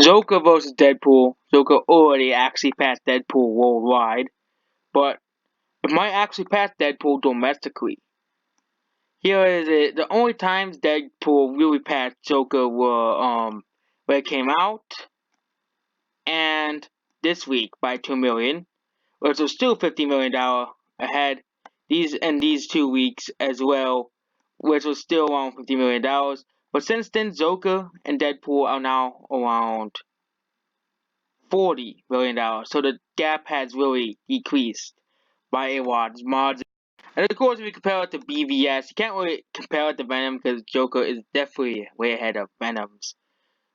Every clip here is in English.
Joker versus Deadpool. Joker already actually passed Deadpool worldwide, but it might actually pass Deadpool domestically. Here is it. The only times Deadpool really passed Joker were when it came out and this week by 2 million, which was still $50 million ahead. These 2 weeks as well, which was still around $50 million. But since then, Joker and Deadpool are now around $40 million. So the gap has really decreased by a large margin. And of course, if you compare it to BVS, you can't really compare it to Venom because Joker is definitely way ahead of Venom's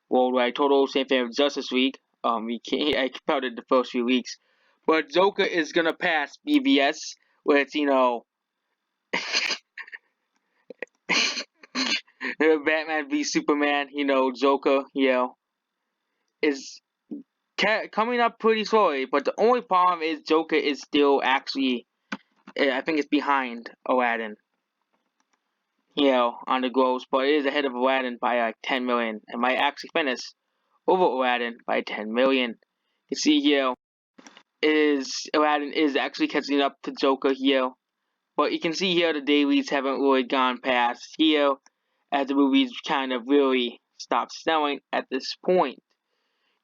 worldwide total. Same thing with Justice League. I compared it the first few weeks, but Joker is gonna pass BVS, where it's Batman v Superman. Joker, is coming up pretty slowly. But the only problem is Joker is still actually, I think it's behind Aladdin. On the gross, but it is ahead of Aladdin by like 10 million. It might actually finish over Aladdin by 10 million. You see here, is Aladdin is actually catching up to Joker here. But you can see here the dailies haven't really gone past here, as the movies kind of really stopped selling at this point.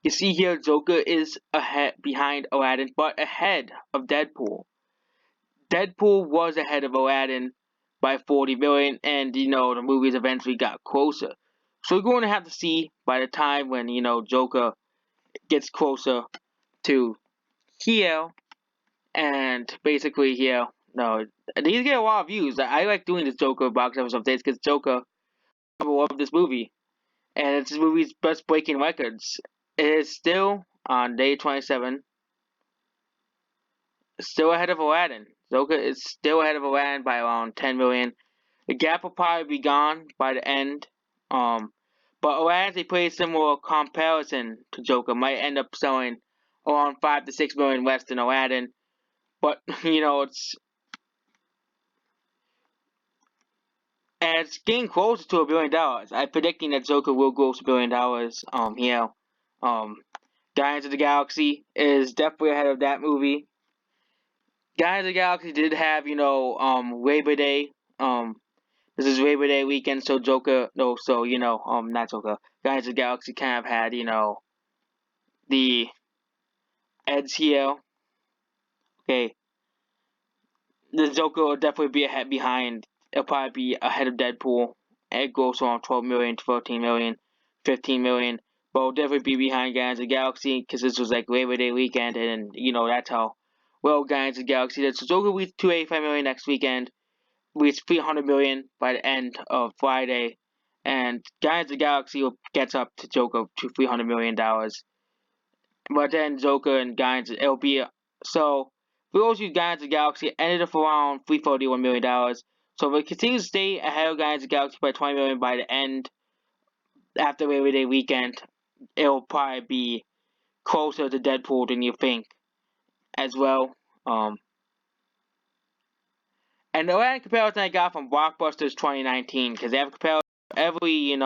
You see here Joker is ahead behind Aladdin, but ahead of Deadpool. Deadpool was ahead of Aladdin by 40 million, and the movies eventually got closer. So we're going to have to see by the time when Joker gets closer to here, and basically here. No, these get a lot of views. I like doing this Joker box office updates because Joker, I love this movie, and it's this movie's best breaking records. It is still on day 27, still ahead of Aladdin. Joker is still ahead of Aladdin by around 10 million. The gap will probably be gone by the end. But Aladdin, they play a similar comparison to Joker, might end up selling around 5 to 6 million less than Aladdin. But it's getting closer to $1 billion. I'm predicting that Joker will gross $1 billion. Here, Guardians of the Galaxy is definitely ahead of that movie. Guardians of the Galaxy did have Labor Day. This is Labor Day weekend, so Joker, no, so not Joker. Guardians of the Galaxy kind of had the edge here. Okay, the Joker will definitely be ahead behind. It'll probably be ahead of Deadpool. It goes around 12 million, 14 million, 15 million. But it'll definitely be behind Guardians of the Galaxy because this was like Labor Day weekend, and that's how well Guardians of the Galaxy did. So Joker reached 285 million next weekend, reached 300 million by the end of Friday, and Guardians of the Galaxy will get up to Joker to $300 million. But then Joker and Guardians, it'll be so. For those of you Guardians of the Galaxy, ended up around $341 million. So if it continues to stay ahead of Guardians of the Galaxy by 20 million by the end after Labor Day weekend, it'll probably be closer to Deadpool than you think as well. And the last comparison I got from Blockbusters 2019, because they have compared every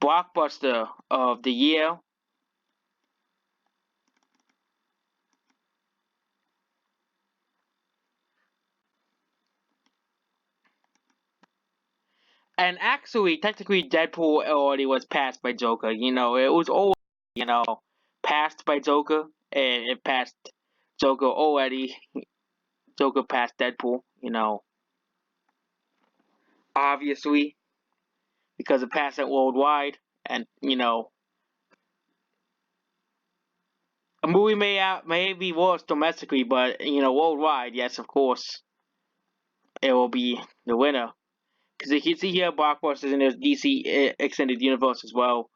blockbuster of the year. And actually, technically, Deadpool already was passed by Joker. It was already, passed by Joker, and it passed Joker already. Joker passed Deadpool, obviously, because it passed it worldwide. And, a movie may be worse domestically, but, worldwide, yes, of course, it will be the winner. Because you can see here blockbusters in this DC Extended Universe as well.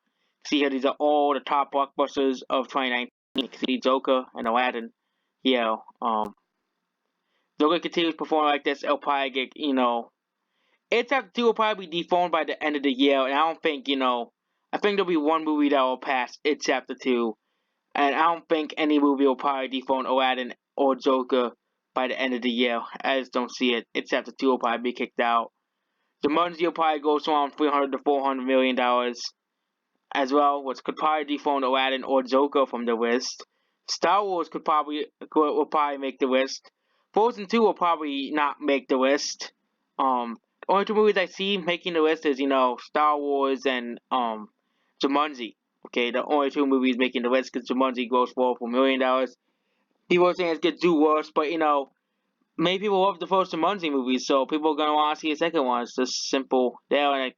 See here, these are all the top blockbusters of 2019. You can see Joker and Aladdin. Yeah, Joker continues to perform like this. It'll probably get, it's up to will probably be dethroned by the end of the year. And I don't think, I think there'll be one movie that will pass It's Chapter 2. And I don't think any movie will probably dethrone Aladdin or Joker by the end of the year. I just don't see it. It's Chapter 2 will probably be kicked out. The money will probably go around $300 to $400 million. as well, which could probably dethrone Aladdin or Joker from the list. Star Wars will probably make the list. Frozen 2 will probably not make the list. The only two movies I see making the list is, Star Wars and Jumanji. Okay, the only two movies making the list because Jumanji grossed $4 million. People are saying it's gonna do worse, but many people love the first Jumanji movie, so people are gonna want to see a second one. It's just simple. Did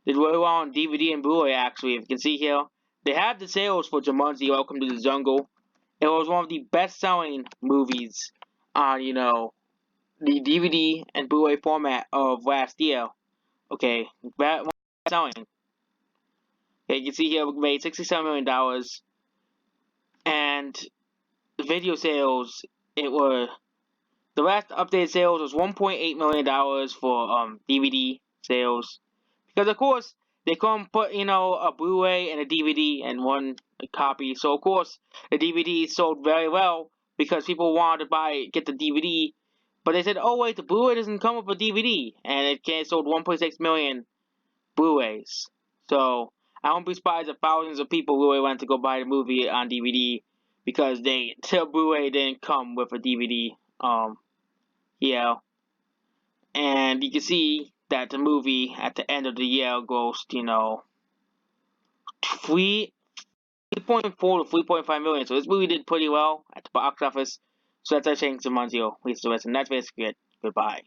really well on DVD and Blu-ray actually. If you can see here, they have the sales for Jumanji: Welcome to the Jungle. It was one of the best-selling movies on the DVD and Blu-ray format of last year. Okay, that one selling. Okay, you can see here it made $67 million, and the video sales it were the last updated sales was $1.8 million for DVD sales. Because of course they couldn't put a Blu-ray and a DVD in one copy, so of course the DVD sold very well because people wanted to get the DVD, but they said, oh wait, the Blu-ray doesn't come with a DVD, and it sold 1.6 million Blu-rays. So I won't be surprised if thousands of people really went to go buy the movie on DVD because the Blu-ray didn't come with a DVD. Yeah. And you can see that the movie at the end of the year grossed, 3.4 to 3.5 million. So this movie did pretty well at the box office. So that's our saying to Monzio. Please do it. And that's basically it. Goodbye.